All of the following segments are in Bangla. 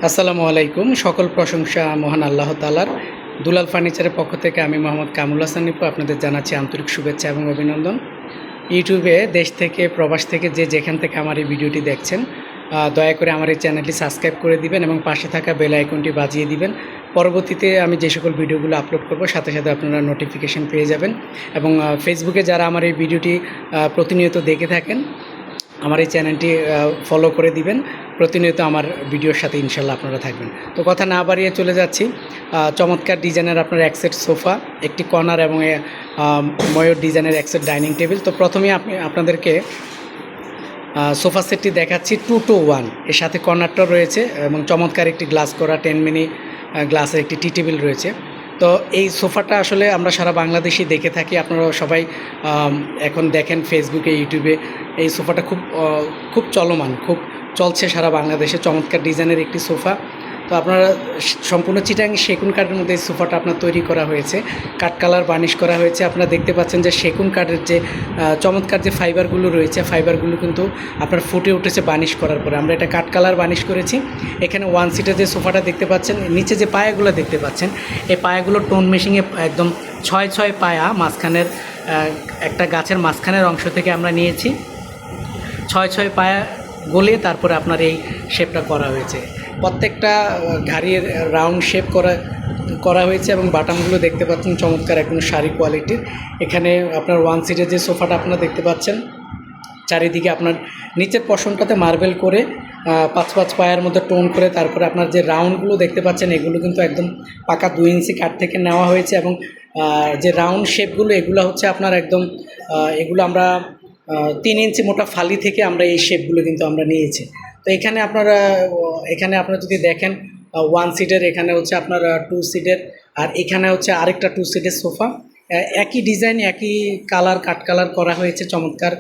আসসালামু আলাইকুম। সকল প্রশংসা মহান আল্লাহ তাআলার। দুলাল ফার্নিচারের পক্ষ থেকে আমি মোহাম্মদ কামরুল হাসান নিপু আপনাদের জানাচ্ছি আন্তরিক শুভেচ্ছা এবং অভিনন্দন। ইউটিউবে দেশ থেকে প্রবাস থেকে যে যেখান থেকে আমার এই ভিডিওটি দেখছেন, দয়া করে আমার এই চ্যানেলটি সাবস্ক্রাইব করে দিবেন এবং পাশে থাকা বেল আইকনটি বাজিয়ে দিবেন। পরবর্তীতে আমি যে সকল ভিডিওগুলো আপলোড করব সাথে সাথে আপনারা নোটিফিকেশন পেয়ে যাবেন। এবং ফেসবুকে যারা আমার এই ভিডিওটি প্রতিনিয়ত দেখে থাকেন, আমার এই চ্যানেলটি ফলো করে দিবেন। প্রতিনিয়ত আমার ভিডিওর সাথে ইনশাল্লাহ আপনারা থাকবেন। তো কথা না বাড়িয়ে চলে যাচ্ছি। চমৎকার ডিজাইনের আপনার এক সেট সোফা, একটি কর্নার এবং ময়ূর ডিজাইনের এক সেট ডাইনিং টেবিল। তো প্রথমেই আপনাদেরকে সোফা সেটটি দেখাচ্ছি 2-to-1 এর সাথে কর্নারটা রয়েছে এবং চমৎকার একটি গ্লাস করা 10 মিনি গ্লাসের একটি টি টেবিল রয়েছে। তো এই সোফাটা আসলে আমরা সারা বাংলাদেশেই দেখে থাকি, আপনারা সবাই এখন দেখেন ফেসবুকে, ইউটিউবে। এই সোফাটা খুব চলমান, খুব চলছে সারা বাংলাদেশে। চমৎকার ডিজাইনের একটি সোফা। তো আপনারা সম্পূর্ণ চিটাং সেগুন কাঠের মধ্যে এই সোফাটা আপনার তৈরি করা হয়েছে, কাঠ কালার বার্নিশ করা হয়েছে। আপনারা দেখতে পাচ্ছেন যে সেগুন কাঠের যে চমৎকার যে ফাইবারগুলো রয়েছে, ফাইবারগুলো কিন্তু আপনার ফুটে উঠেছে বার্নিশ করার পরে। আমরা এটা কাঠ কালার বার্নিশ করেছি। এখানে ওয়ান সিটের যে সোফাটা দেখতে পাচ্ছেন, নিচে যে পায়াগুলো দেখতে পাচ্ছেন, এই পায়াগুলো টোন মেশিংয়ে একদম 6 পায়া, মাঝখানের একটা গাছের মাঝখানের অংশ থেকে আমরা নিয়েছি 6 পায়া গলিয়ে তারপরে আপনার এই শেপটা করা হয়েছে। প্রত্যেকটা ঘাড়ির রাউন্ড শেপ করা হয়েছে এবং বাটামগুলো দেখতে পাচ্ছেন চমৎকার একদম শাড়ি কোয়ালিটির। এখানে আপনার ওয়ান সিটের যে সোফাটা আপনারা দেখতে পাচ্ছেন, চারিদিকে আপনার নিচের পশনটাতে মার্বেল করে 5 পায়ের মধ্যে টোন করে তারপরে আপনার যে রাউন্ডগুলো দেখতে পাচ্ছেন, এগুলো কিন্তু একদম পাকা 2 ইঞ্চি কাঠ থেকে নেওয়া হয়েছে। এবং যে রাউন্ড শেপগুলো, এগুলো হচ্ছে আপনার একদম এগুলো আমরা 3 ইঞ্চি মোটা ফালি থেকে আমরা এই শেপগুলো কিন্তু আমরা নিয়েছি। তো এখানে আপনারা যদি দেখেন, ওয়ান সিটের, এখানে হচ্ছে আপনার 2 সিটের, আর এখানে হচ্ছে আরেকটা 2 সিটের সোফা। একই ডিজাইন, একই কালার, কাঠ কালার করা হয়েছে। চমৎকার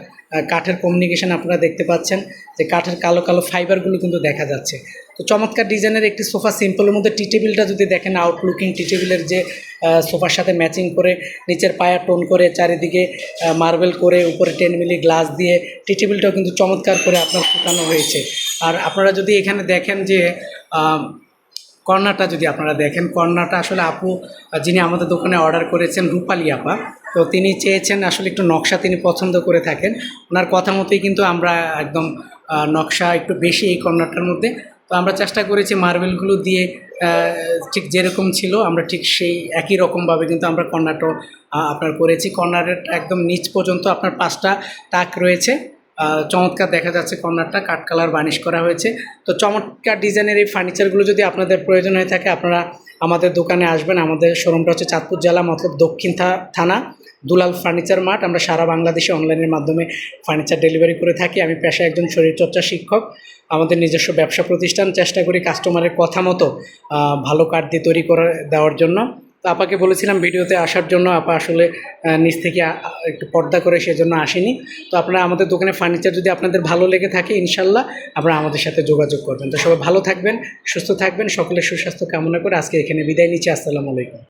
কাঠের কমিউনিকেশন আপনারা দেখতে পাচ্ছেন, যে কাঠের কালো কালো ফাইবারগুলো কিন্তু দেখা যাচ্ছে। তো চমৎকার ডিজাইনের একটি সোফা। সিম্পলের মধ্যে টি টেবিলটা যদি দেখেন, আউটলুকিং টি টেবিলের যে সোফার সাথে ম্যাচিং করে নিচের পায়া টোন করে চারিদিকে মার্বেল করে উপরে 10 মিলি গ্লাস দিয়ে টি টেবিলটাও কিন্তু চমৎকার করে আপনার ফুটানো হয়েছে। আর আপনারা যদি এখানে দেখেন যে কর্নারটা যদি আপনারা দেখেন, কর্নারটা আসলে আপু যিনি আমাদের দোকানে অর্ডার করেছেন, রূপালী আপা, তো তিনি চেয়েছেন আসলে একটু নকশা তিনি পছন্দ করে থাকেন। ওনার কথা মতোই কিন্তু আমরা একদম নকশা একটু বেশি এই কর্নারটার মধ্যে। তো আমরা চেষ্টা করেছি মার্বেলগুলো দিয়ে ঠিক যেরকম ছিল আমরা ঠিক সেই একই রকমভাবে কিন্তু আমরা কর্নারটাও আপনার করেছি। কর্নারের একদম নিচ পর্যন্ত আপনার 5টা তাক রয়েছে। চমৎকার দেখা যাচ্ছে, কর্নারটা কাঠ কালার বার্নিশ করা হয়েছে। তো চমৎকার ডিজাইনের এই ফার্নিচারগুলো যদি আপনাদের প্রয়োজন হয়ে থাকে, আপনারা আমাদের দোকানে আসবেন। আমাদের শোরুমটা হচ্ছে চাঁদপুর জেলা, মতলব দক্ষিণ থানা, দুলাল ফার্নিচার মার্ট। আমরা সারা বাংলাদেশে অনলাইনের মাধ্যমে ফার্নিচার ডেলিভারি করে থাকি। আমি পেশায় একজন শরীরচর্চা শিক্ষক। আমাদের নিজস্ব ব্যবসা প্রতিষ্ঠান। চেষ্টা করি কাস্টমারের কথা মতো ভালো কাঠ দিয়ে তৈরি করে দেওয়ার জন্য। তো আপাকে বলেছিলাম ভিডিওতে আসার জন্য, আপা আসলে নিচ থেকে একটু পর্দা করে সেজন্য আসেনি। তো আপনারা আমাদের দোকানে ফার্নিচার যদি আপনাদের ভালো লেগে থাকে, ইনশাল্লাহ আপনারা আমাদের সাথে যোগাযোগ করবেন। তো সবাই ভালো থাকবেন, সুস্থ থাকবেন। সকলের সুস্বাস্থ্য কামনা করে আজকে এখানে বিদায় নিচ্ছি। আসসালামু আলাইকুম।